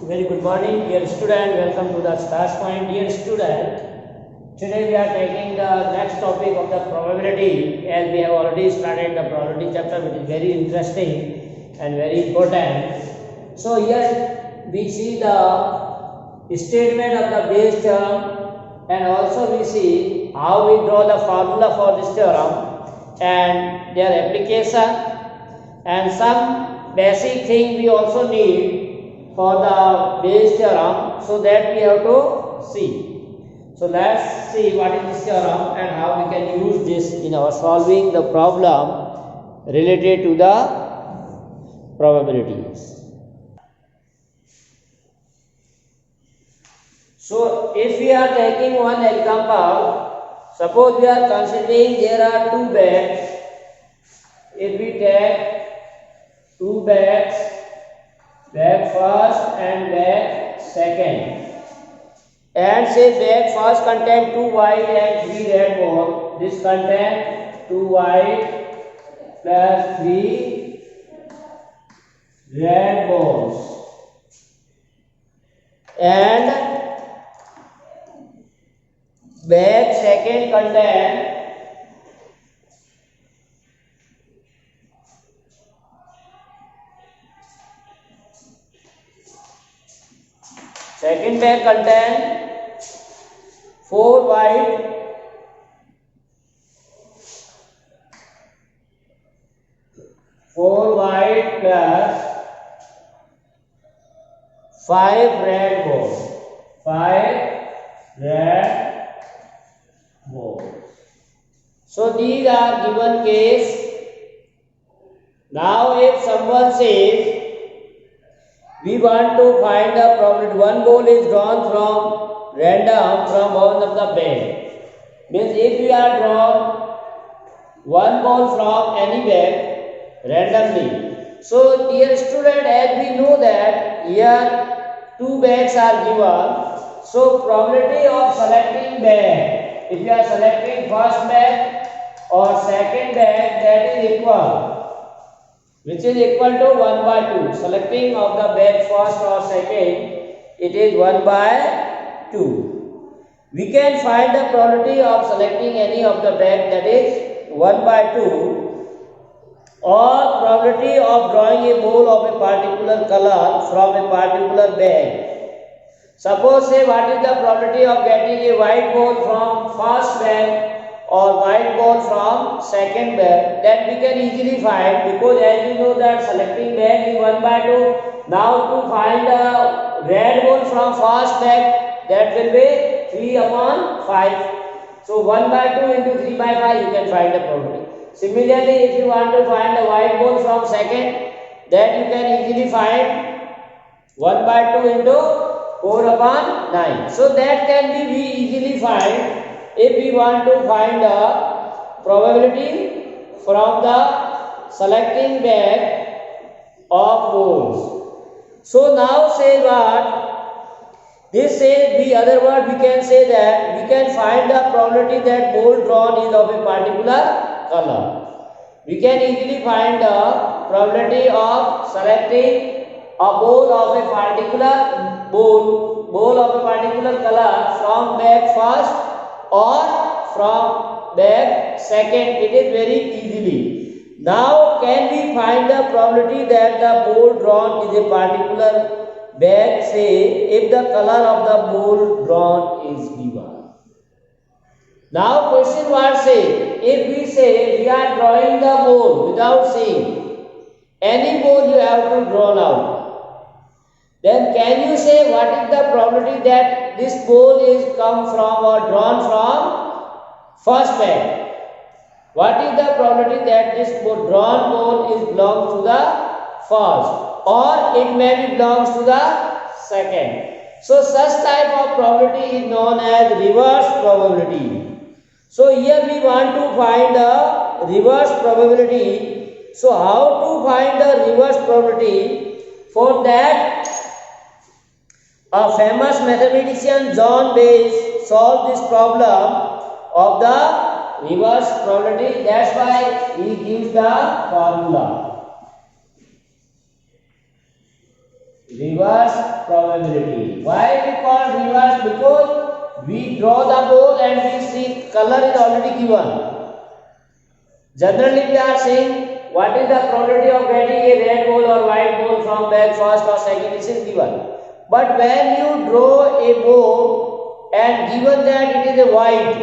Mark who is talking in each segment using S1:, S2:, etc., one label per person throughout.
S1: Very good morning, dear student. Welcome to the Stars Point, dear student. Today we are taking the next topic of the probability, as we have already started the probability chapter, which is very interesting and very important. So here we see the statement of the base term, and also we see how we draw the formula for this theorem and their application, and some basic thing we also need for the base theorem, so that we have to see. So let's see what is this theorem and how we can use this in our solving the problem related to the probabilities. So if we are taking one example, suppose we are considering there are two bags. If we take two bags, bag first and bag second, and say bag first contain 2 white and 3 red balls. This contain 2 white plus 3 red balls, and bag second contain second bag contain 4 white plus 5 red balls. 5 red balls. So these are given case. Now if someone says we want to find the probability, one ball is drawn from random from one of the bag. Means if we are drawn one ball from any bag randomly. So dear student, as we know that here two bags are given. So probability of selecting bag, if you are selecting first bag or second bag, that is equal, which is equal to 1 by 2. Selecting of the bag first or second, it is 1 by 2. We can find the probability of selecting any of the bag, that is 1 by 2, or probability of drawing a ball of a particular color from a particular bag. Suppose say what is the probability of getting a white ball from first bag or white ball from second bag, that we can easily find, because as you know that selecting bag is 1 by 2. Now to find a red ball from first bag, that will be 3 upon 5. So 1 by 2 into 3 by 5, you can find the probability. Similarly, if you want to find a white ball from second, that you can easily find 1 by 2 into 4 upon 9. So that can be we easily find if we want to find the probability from the selecting bag of balls. So now say what? This says, the other word we can say that we can find the probability that ball drawn is of a particular color. We can easily find the probability of selecting a ball of a particular ball of a particular color from bag first or from bag second. It is very easily. Now can we find the probability that the ball drawn is a particular bag, say if the color of the ball drawn is given. Now question what say, if we say we are drawing the ball without seeing, any ball you have to draw out, then can you say what is the probability that this ball is come from or drawn from first bag? What is the probability that this drawn ball is belongs to the first, or it may be belongs to the second? So such type of probability is known as reverse probability. So here we want to find the reverse probability. So how to find the reverse probability? For that, a famous mathematician John Bayes solved this problem of the reverse probability. That's why he gives the formula. reverse probability. Why we call reverse? Because we draw the ball and we see color is already given. Generally we are saying what is the probability of getting a red ball or white ball from bag first or second, this is given. But when you draw a ball and given that it is a white,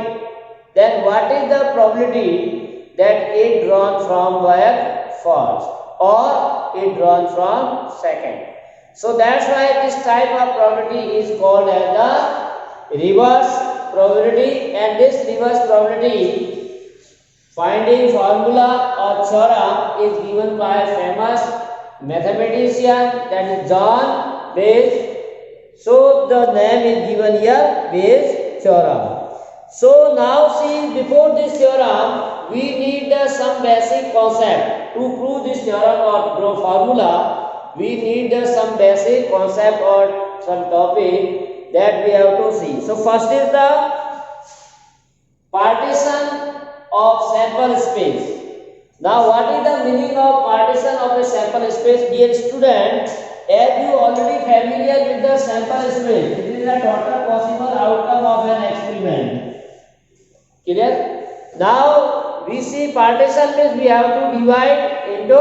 S1: then what is the probability that it drawn from bag first or it drawn from second? So that's why this type of probability is called as the reverse probability, and this reverse probability finding formula or theorem is given by a famous mathematician, that is John Bayes. So the name is given here, Bayes theorem. So now see, before this theorem we need some basic concept to prove this theorem or formula. We need some basic concept or some topic that we have to see. So first is the partition of sample space. Now what is the meaning of partition of a sample space? Dear students, as you already familiar with the sample space, it is the total possible outcome of an experiment. Clear? Now we see partition means we have to divide into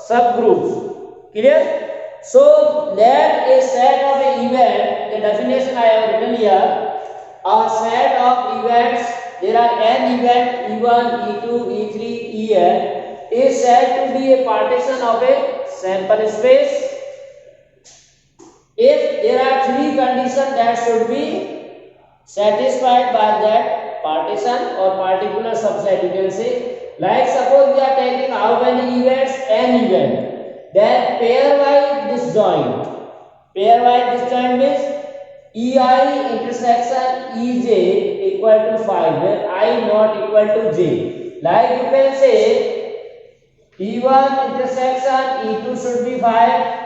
S1: subgroups. Clear? So let a set of an event, the definition I have written here, a set of events, there are n event E1, E2, E3, En, is said to be a partition of a sample space if there are three conditions that should be satisfied by that partition or particular subset, you can say. Like suppose we are taking how many events? N event. Then pairwise disjoint. Pairwise disjoint means EI intersection EJ equal to 5, where I not equal to J. Like you can say E1 intersection E2 should be 5.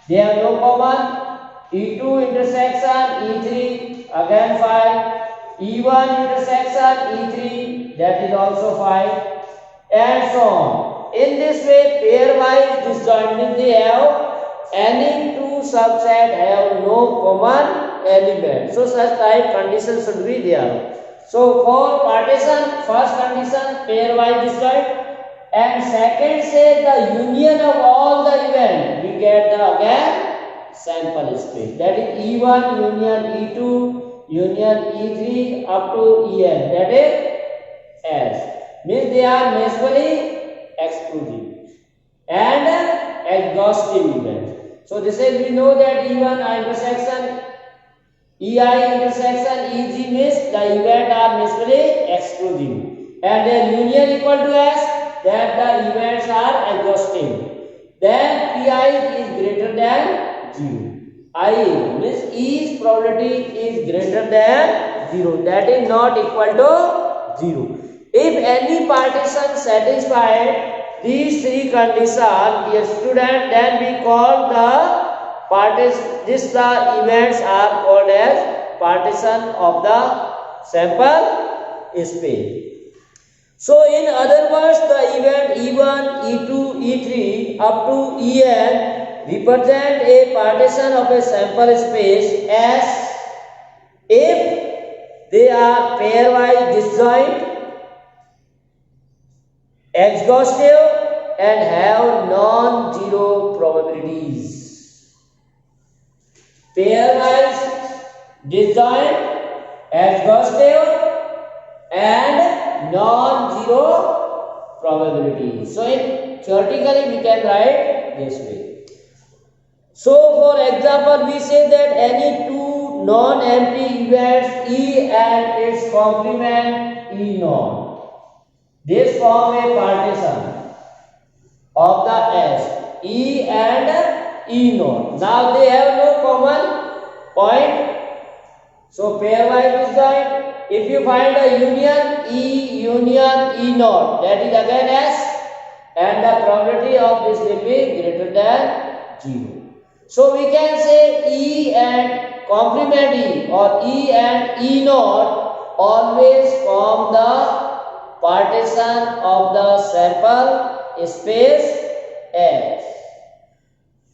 S1: They have no common. E2 intersection E3 again 5. E1 intersection E3, that is also 5, and so on. In this way, pairwise disjoint means they have any two subset have no common element. So such type condition should be there. So for partition, first condition pairwise disjoint, and second say the union of all the event, we get the again sample space. That is E1 union E2 union E3 up to En, that is S. Means they are mutually exclusive and exhaustive event. So this is, we know that E1 intersection EI intersection EG means the event are mutually exclusive, and their union equal to S, that the events are exhaustive. Then Pi is greater than 0. I means E's probability is greater than 0, that is not equal to 0. If any partition satisfied these three conditions, dear student, then we call the partition, the events are called as partition of the sample space. So in other words, the event E1, E2, E3 up to En represent a partition of a sample space as if they are pairwise disjoint, exhaustive, and have non-zero probabilities. Pairwise disjoint, exhaustive, and non-zero probability. So theoretically we can write this way. So for example, we say that any two non-empty events E and its complement E naught, this form a partition of the S, E and E naught. Now they have no common point. So pairwise disjoint, if you find a union E naught, that is again S, and the probability of this will be greater than 0. So we can say E and complement E or E and E naught always form the partition of the sample space S.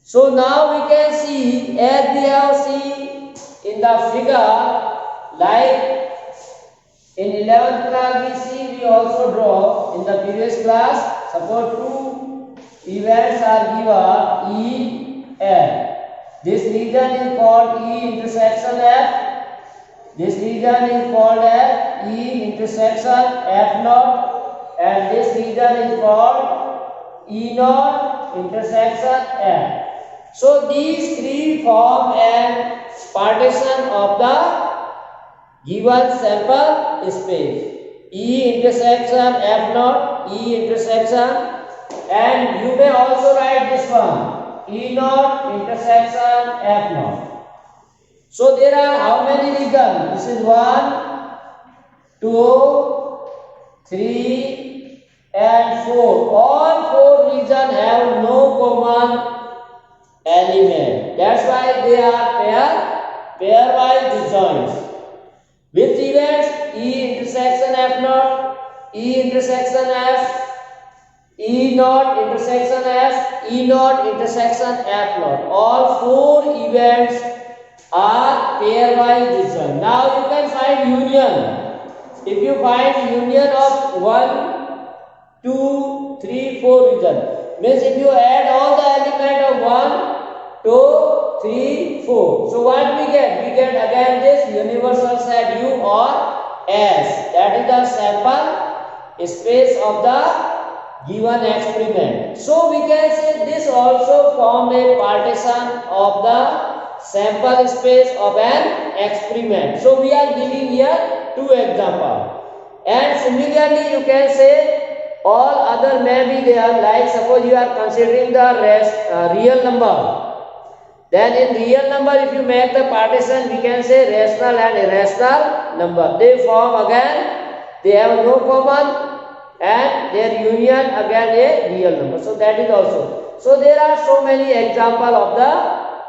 S1: So now we can see, as we have seen in the figure, like in 11th class we see, we also draw in the previous class. Suppose two events are given E, F. This region is called E intersection F. This region is called as E intersection F naught, and this region is called E naught intersection F. So these three form a partition of the given sample space. E intersection F naught, E intersection, and you may also write this one, E naught intersection F naught. So there are how many regions? This is 1, 2, 3 and 4. All 4 regions have no common element. That's why they are pairwise disjoints. Which events? E intersection F naught, E intersection F, E naught intersection F, E naught intersection F naught. All 4 events are pairwise disjoint. Now you can find union. If you find union of 1, 2, 3, 4 region, means if you add all the element of 1, 2, 3, 4. So what we get? We get again this universal set U or S. That is the sample space of the given experiment. So we can say this also form a partition of the sample space of an experiment. So we are giving here 2 examples. And similarly you can say all other may be there, like suppose you are considering the real number. Then in real number, if you make the partition, we can say rational and irrational number. They form again, they have no common, and their union again a real number. So that is also. So there are so many examples of the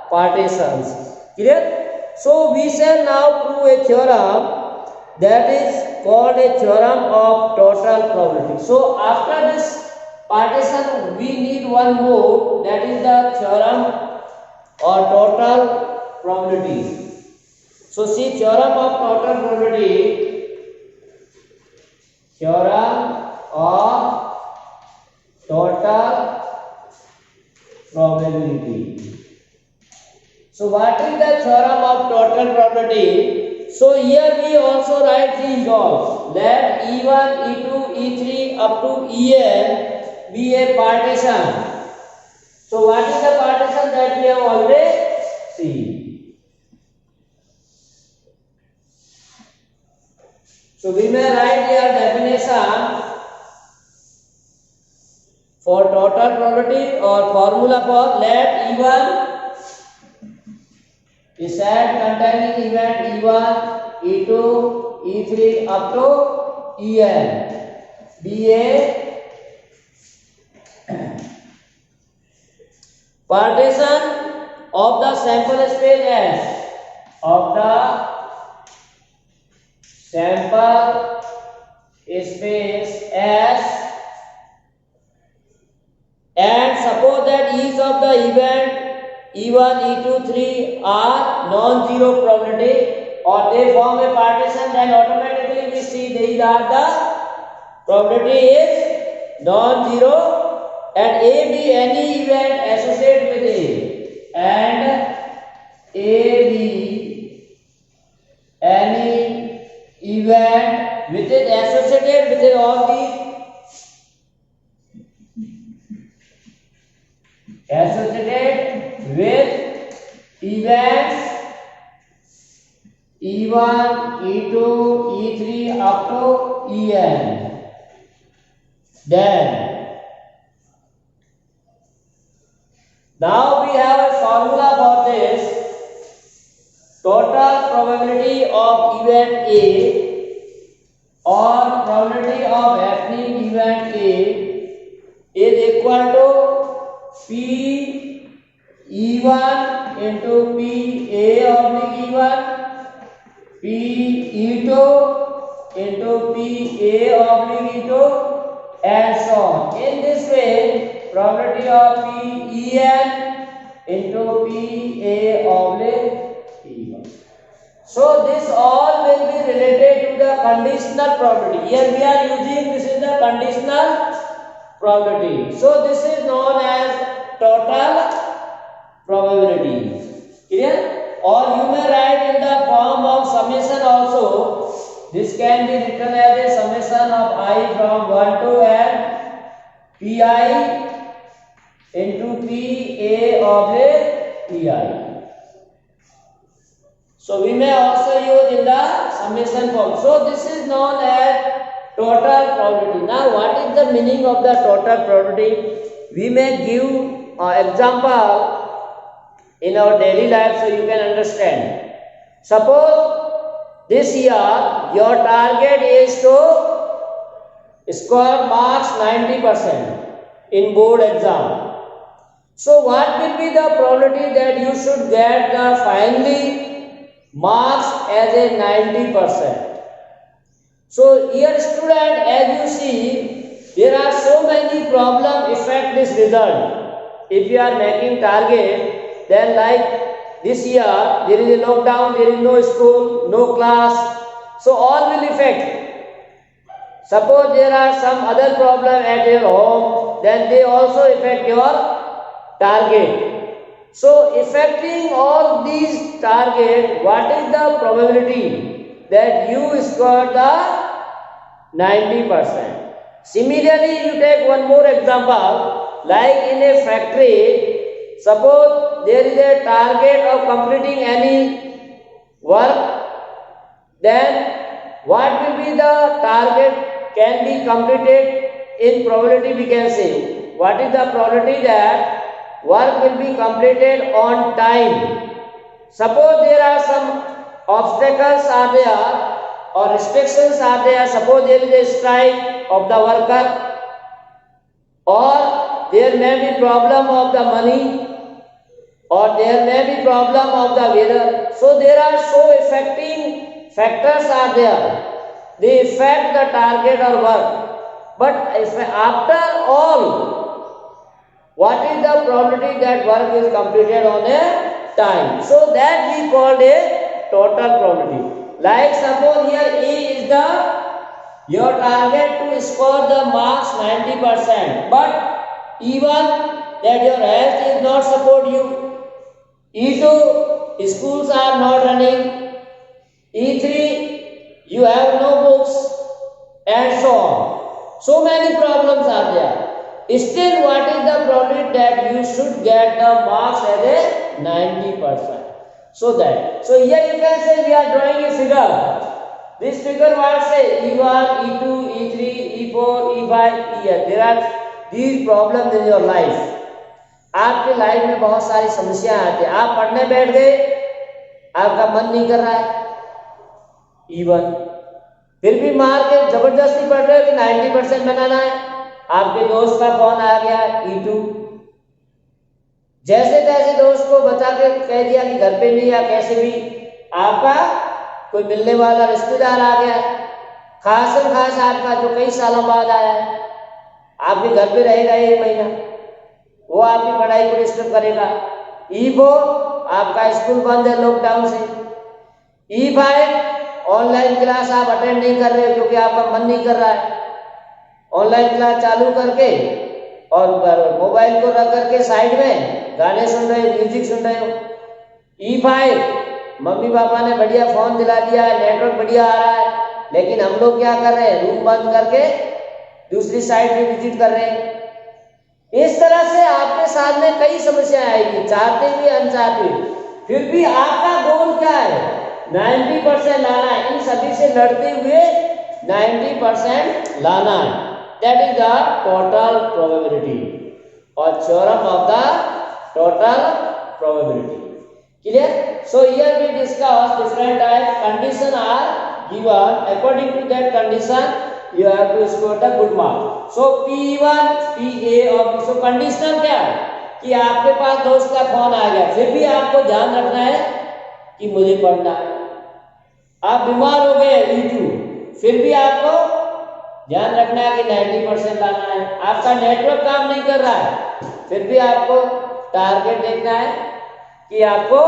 S1: partitions. Clear? So we shall now prove a theorem that is called a theorem of total probability. So after this partition, we need one more, that is the theorem or total probability. So see, theorem of total probability, theorem of total probability. So what is the theorem of total probability? So here we also write these laws. Let E1, E2, E3 up to En be a partition. So what is the partition that we have already seen? So we may write here definition for total probability or formula for let E1 is set containing event E1, E2, E3 up to En be a partition of the sample space S, of the sample space S, and suppose that each of the event E1, E2, 3 are non-zero probability or they form a partition, then automatically we see these are the probability is non-zero. And A be any event associated with A, and A be any event which is associated with all these associated with events E1, E2, E3 up to En. Then now we have a formula for this. Total probability of event A or probability of happening event A is equal to P E1 into P A oblique E1, P E2 into P A oblique E2, and so on. In this way, probability of P En into PA oblique P1. So this all will be related to the conditional probability. Here we are using, this is the conditional probability. So this is known as total probability. Clear? Or you may write in the form of summation also. This can be written as a summation of I from 1 to n Pi into PA oblique Pi. So we may also use in the summation form. So this is known as total probability. Now what is the meaning of the total probability? We may give an example in our daily life so you can understand. Suppose this year your target is to score marks 90% in board exam. So what will be the probability that you should get the finally marks as a 90%? So here student, as you see, there are so many problems affect this result. If you are making target, then like this year there is a lockdown, there is no school, no class, so all will affect. Suppose there are some other problem at your home, then they also affect your target. So affecting all these target, what is the probability that you score the 90%? Similarly, you take one more example, like in a factory, suppose there is a target of completing any work, then what will be the target can be completed in probability? We can say what is the probability that work will be completed on time. Suppose there are some obstacles are there or restrictions are there. Suppose there is a strike of the worker, or there may be problem of the money, or there may be problem of the weather. So there are so affecting factors are there. They affect the target or work. But if after all, what is the probability that work is completed on a time? So that we called a total probability. Like suppose here A is the your target to score the marks 90%, but even that your health is not support you. E2, schools are not running. E3, you have no books, and so on. So many problems are there. Still, what is the probability that you should get the marks as a 90%? So here you can say we are drawing a figure. This figure what say E1, E2, E3, E4, E5, E8. There are these problems in your life. आपके life में बहुत सारी समस्याएं आती है. आप पढ़ने बैठ गए, आपका मन नहीं कर रहा है, E1. फिर भी मार के जबरदस्ती पढ़ रहे हो कि 90% बनाना है, आपके दोस्त का फोन आ गया, E2. जैसे तैसे दोस्त को बता के कह दिया कि घर पे नहीं, या कैसे भी आपका कोई मिलने वाला रिश्तेदार आ गया, खास आपका जो कई सालों बाद आया है, आपके घर पे रहेगा 1 महीना, वो आपकी पढ़ाई को डिस्टर्ब करेगा. E4, आपका स्कूल बंद है लॉकडाउन से. E5, ऑनलाइन क्लास आप अटेंड नहीं कर रहे हो क्योंकि आपका मन नहीं कर रहा है. ऑनलाइन क्लास चालू करके और मोबाइल को रख करके साइड में गाने सुन रहे हो, म्यूजिक सुन रहे हो. E5, मम्मी पापा ने बढ़िया फोन दिला दिया है, नेटवर्क बढ़िया आ रहा है, लेकिन हम लोग क्या कर रहे हैं, रूम बंद करके दूसरी साइड में विजिट कर रहे हैं. इस तरह से आपके साथ में कई समस्याएं आएगी, चाहते हुए अनचाहते हुए. फिर भी आपका गोल क्या है, 90% लाना है. इन सभी से लड़ते हुए 90% लाना है. That is the total probability और theorem of the total probability. Clear? So here we discuss different types. Condition are given. According to that condition, you have to score the good mark. So P1, PA और so conditional क्या है कि आपके पास दोस्त का phone आ गया, फिर भी आपको ध्यान रखना है कि मुझे पढ़ना है. आप बीमार हो गए E2, फिर भी आपको ध्यान रखना है कि 90% लाना है. आपका नेटवर्क काम नहीं कर रहा है, फिर भी आपको टारगेट देखना है कि आपको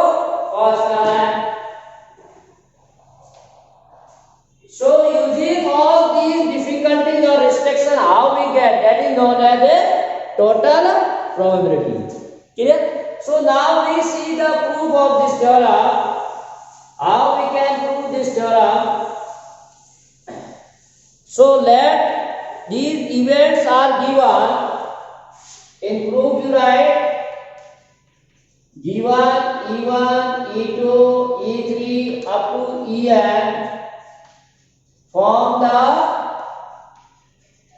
S1: कॉज करना है. So using all these difficulties or restriction, how we get, that is known as a total probability. Clear? So now we see the proof of this theorem. How we can prove this theorem? So let these events are given. In proof you write given E1, E2, E3 up to En form the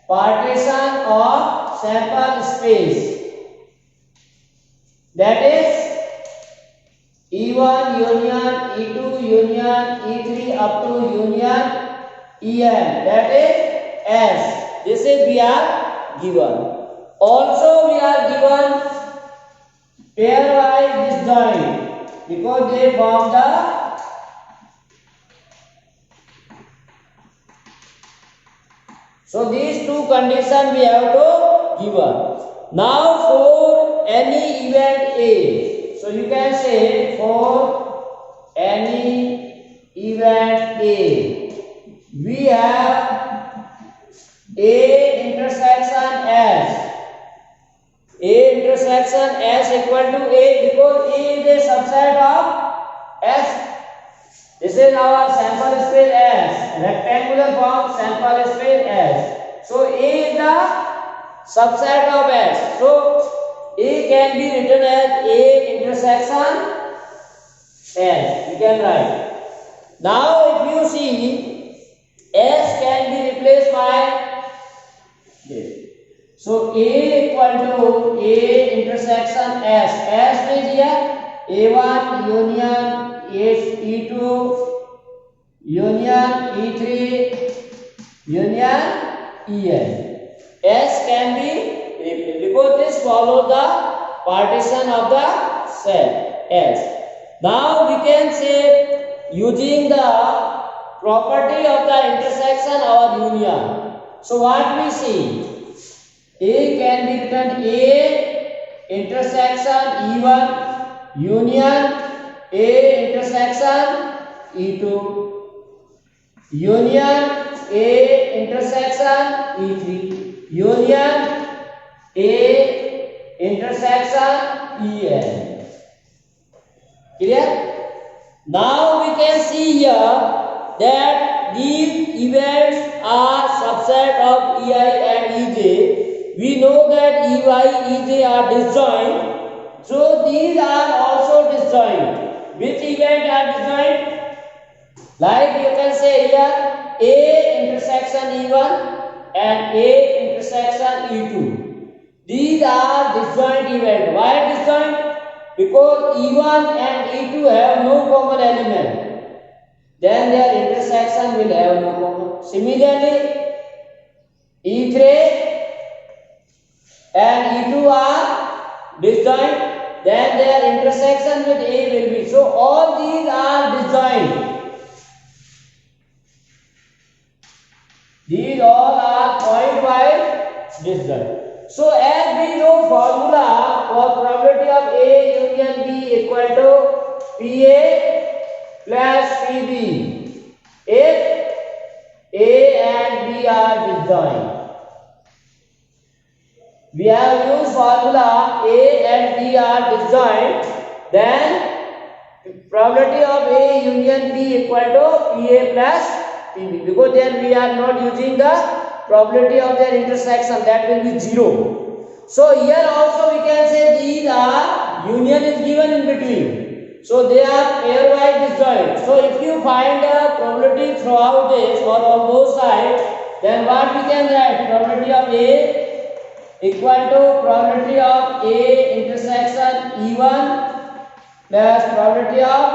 S1: partition of sample space, that is E1 union E2 union E3 up to union En, that is S. This is we are given. Also we are given pairwise disjoint because they form the So these two conditions we have to given. Now for any event A, so you can say for any event A, we have A intersection S. A intersection S equal to A because A is a subset of S. This is our sample space S, rectangular form sample space S. So A is the subset of S. So A can be written as A intersection S. You can write. Now if you see, S can be replaced by this. So A equal to A intersection S. S means here A1 union E2 union E3 union En. S can be replaced because this follows the partition of the set S. Now we can say using the property of the intersection or union. So what we see? A can be written A intersection E1 union A intersection E2 union A intersection E3 union A intersection En. Clear? Now we can see here that these events are subset of Ei and Ej. We know that Ey, Ej are disjoint, so these are also disjoint. Which event are disjoint? Like you can say here A intersection E1 and A intersection E2. These are disjoint event. Why disjoint? Because E1 and E2 have no common element. Then their intersection will have no common. Similarly, E3 and E2 are disjoint. Then their intersection with A will be. So all these are disjoint. These all are pointwise disjoint. So as we know formula for probability of A union B equal to PA plus PB if A and B are disjoint. We have used formula A and B are disjoint, then probability of A union B equal to PA plus PB, because then we are not using the probability of their intersection, that will be 0. So here also we can say these are union is given in between, so they are pairwise disjoint. So if you find the probability throughout this or on both sides, then what we can write? Probability of A equal to probability of A intersection E1 plus probability of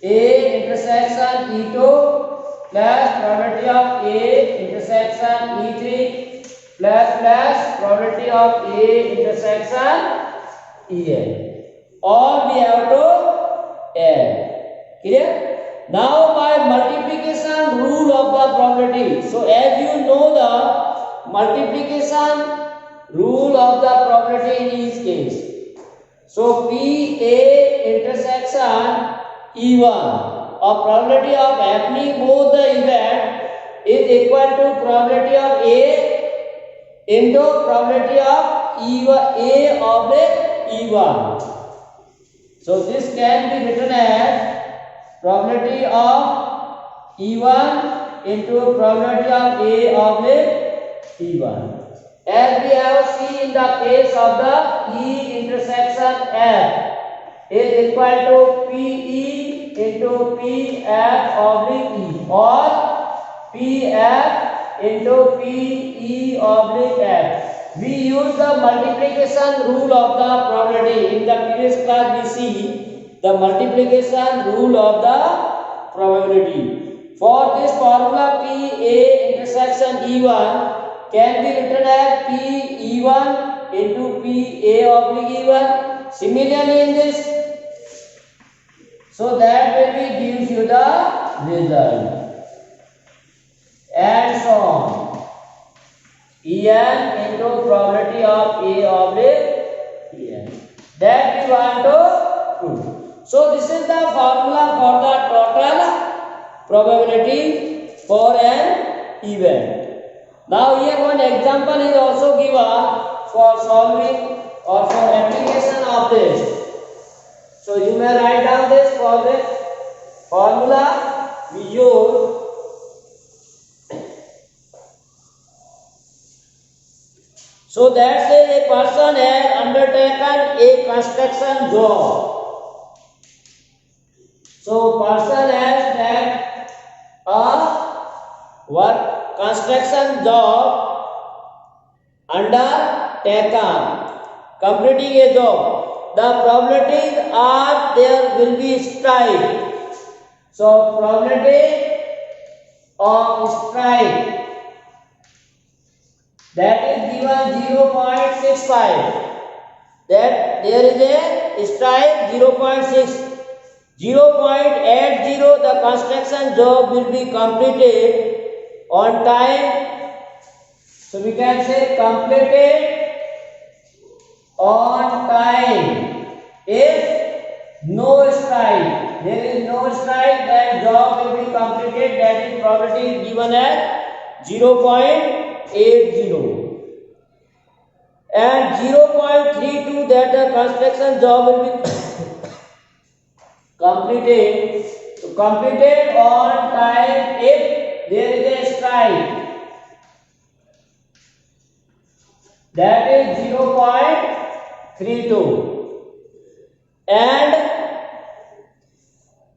S1: A intersection E2 plus probability of A intersection E3 plus probability of A intersection En. All we have to add. Clear? Now by multiplication rule of the probability. So as you know the multiplication rule of the probability in each case. So PA intersection E1 or probability of happening both the event is equal to probability of A into probability of E1, A oblique E1. So this can be written as probability of E1 into probability of A oblique E1. As we have seen in the case of the E intersection F is equal to PE into PF oblique E or PF into PE oblique F. We use the multiplication rule of the probability. In the previous class we see the multiplication rule of the probability. For this formula PA intersection E1 can be written as PE1 into PA oblique E1. Similarly in this, so that will be gives you the result. And so on. En into probability of A oblique En. That we want to prove. So this is the formula for the total probability for an event. Now here one example is also given for solving or for application of this. So you may write down this for the formula we use. So that says a person has undertaken a construction job. So person has done a work construction job undertaken, completing a job. The probabilities are there will be strike. So probability of strike, that is given 0.65. That there is a strike 0.6. 0.80 the construction job will be completed on time. So we can say completed on time. If no strike, there is no strike, then job will be completed. That is probability given as 0.80. And 0.32 that the construction job will be completed on time if there is a strike. That is 0.32. And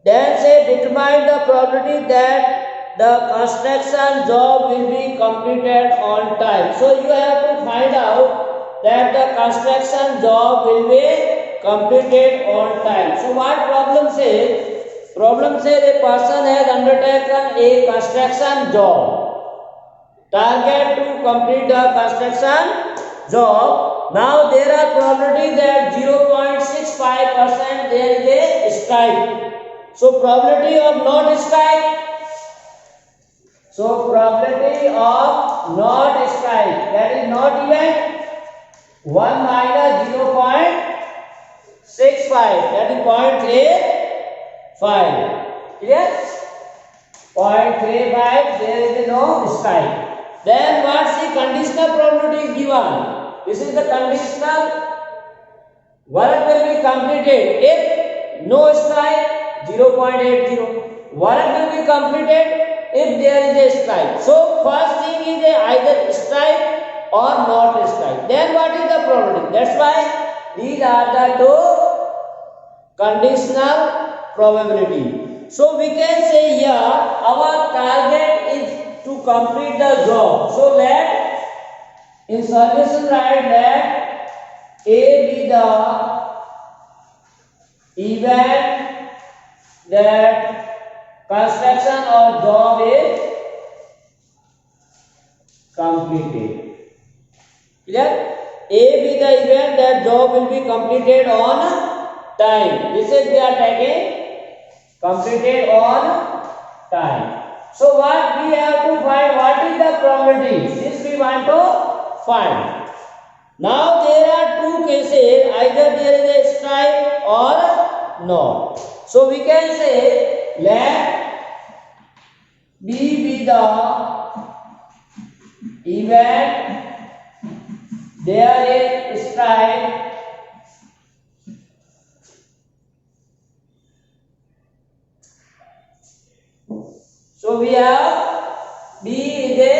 S1: then say determine the probability that the construction job will be completed on time. So you have to find out that the construction job will be completed on time. So what problem says? Problem says a person has undertaken a construction job. Target to complete the construction job. Now there are probabilities that 0.65% there is a strike. So probability of not strike. So probability of not strike, that is not even 1 minus 0.65, that is 0.35. Clear? 0.35, there is no strike. Then what's the conditional probability given? This is the conditional. Work will be completed if no strike, 0.80. Work will be completed if there is a strike. So first thing is either strike or not strike. Then what is the probability? That's why these are the two conditional probability. So we can say here our target is to complete the job. So let in solution write that A be the event that construction or job is completed. Clear? A be the event that job will be completed on time. This is we are taking completed on time. So what we have to find? What is the probability? This we want to find. Now there are two cases, either there is a strike or not. So we can say let B be the event, there is strike, so we have B is a,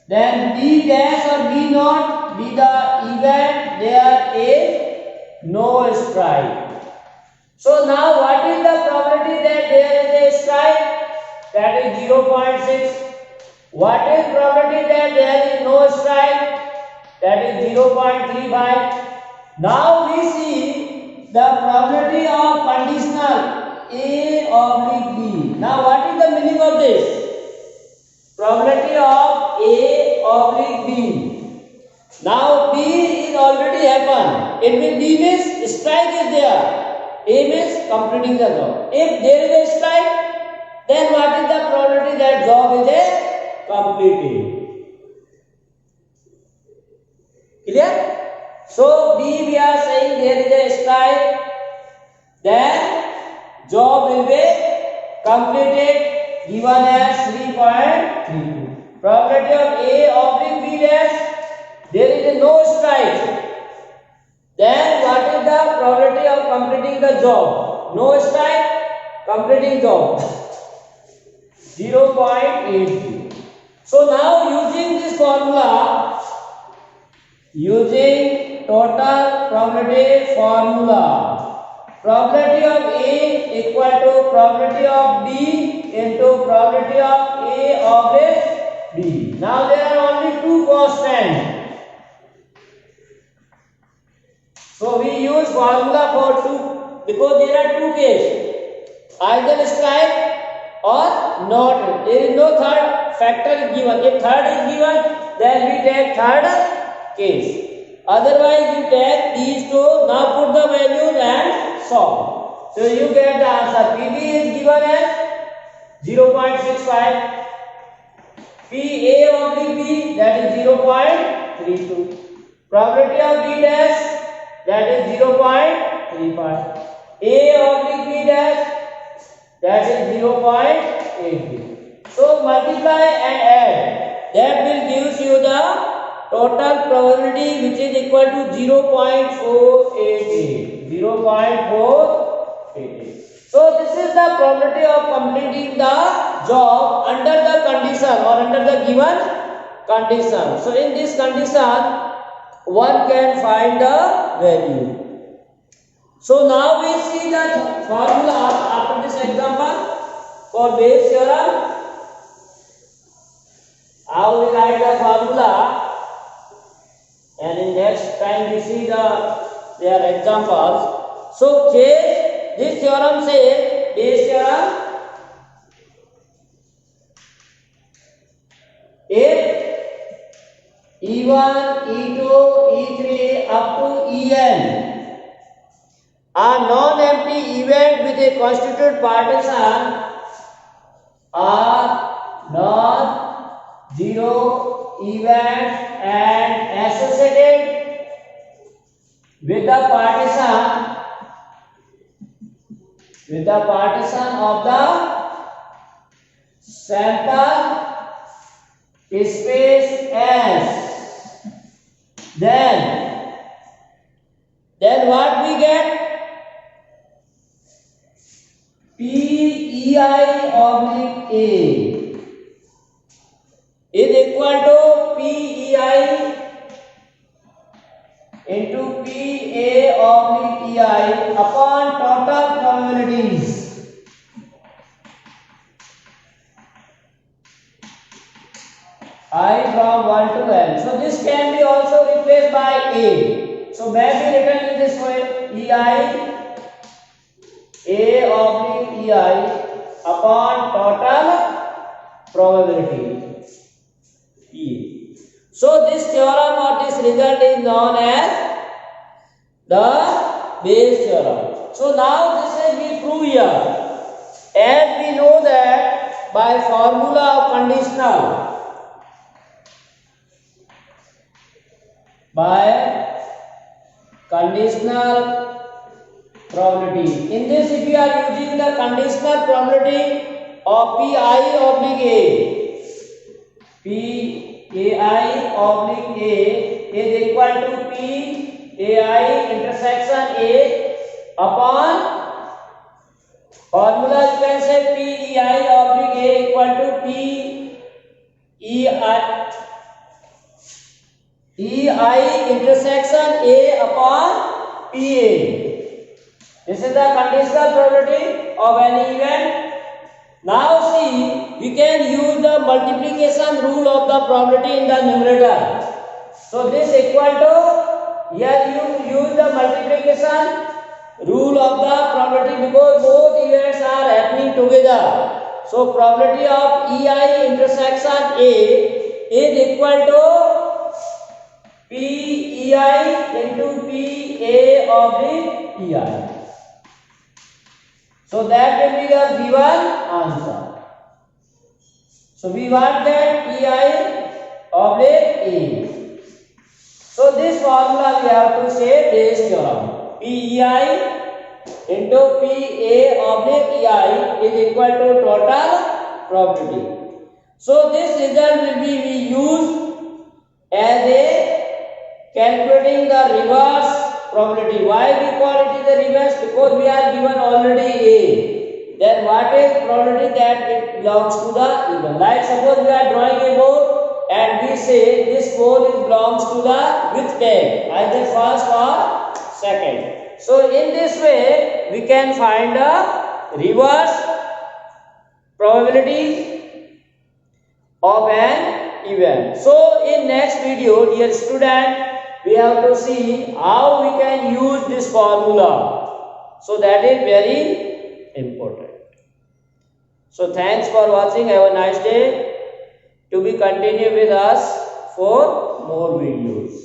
S1: then B dash or B not be the event, there is no strike. So now what is the probability that there is a strike? That is 0.6. What is probability that there is no strike? That is 0.35. Now we see the probability of conditional A oblique B. Now what is the meaning of this? Probability of A oblique B. Now B is already happened. It means B means strike is there. A means completing the job. If there is a strike, then what is the probability that job is a completed? Clear? So B we are saying there is a strike, then job will be completed, given as 3.32. Probability of A oblique B dash, there is no strike. Then what is the probability of completing the job? No strike, completing job 0.80. So now using this formula, using total probability formula, probability of A equal to probability of B into probability of A oblique B. Now there are only two constants. So we use formula for two, because there are two cases, either strike or not. There is no third factor is given. If third is given, then we take third case. Otherwise you take these two, now put the values and solve. So you get the answer. PB is given as 0.65. PA oblique B, that is 0.32. Probability of B dash, that is 0.35. A oblique B dash, that is 0.80. So multiply and add. That will give you the total probability, which is equal to 0.488. 0.488. So this is the probability of completing the job under the condition or under the given condition. So in this condition, one can find the value. So now we see the formula after this example for Bayes theorem. How we write the formula, and in next time we see their examples. So this theorem says, Bayes theorem, if E1, E2, E3 up to En are non-empty event with a constituted partition are non-zero events and associated with the partition of the sample space S, then what we get? PEI oblique A is equal to PEI into PA oblique EI upon total probabilities. I from 1 to n. So this can be also replaced by A. So may be written in this way: EI A oblique EI upon total probability E. So this theorem or this result is known as the Bayes theorem. So now this is we prove here, as we know that by formula of conditional, by conditional probability. In this, if you are using the conditional probability of Pi oblique A, Pi oblique A is equal to Pi intersection A upon formula, you can say Pi oblique A equal to Ei intersection A upon Pa. This is the conditional probability of any event. Now see, we can use the multiplication rule of the probability in the numerator. So this equal to, here you use the multiplication rule of the probability because both events are happening together. So probability of Ei intersection A is equal to Pei into Pa oblique Pi. So that will be the given answer. So we want that Pi oblique A. So this formula we have to say Bayes theorem. Pei into Pa oblique Ei is equal to total probability. So this result will be we use as a calculating the reverse probability. Why we call it is the reverse? Because we are given already A. Then what is probability that it belongs to the even? Like suppose we are drawing a ball and we say this ball belongs to the which tag, either first or second. So in this way we can find a reverse probability of an event. So in next video, dear student, we have to see how we can use this formula. So that is very important. So thanks for watching. Have a nice day. To be continued with us for more videos.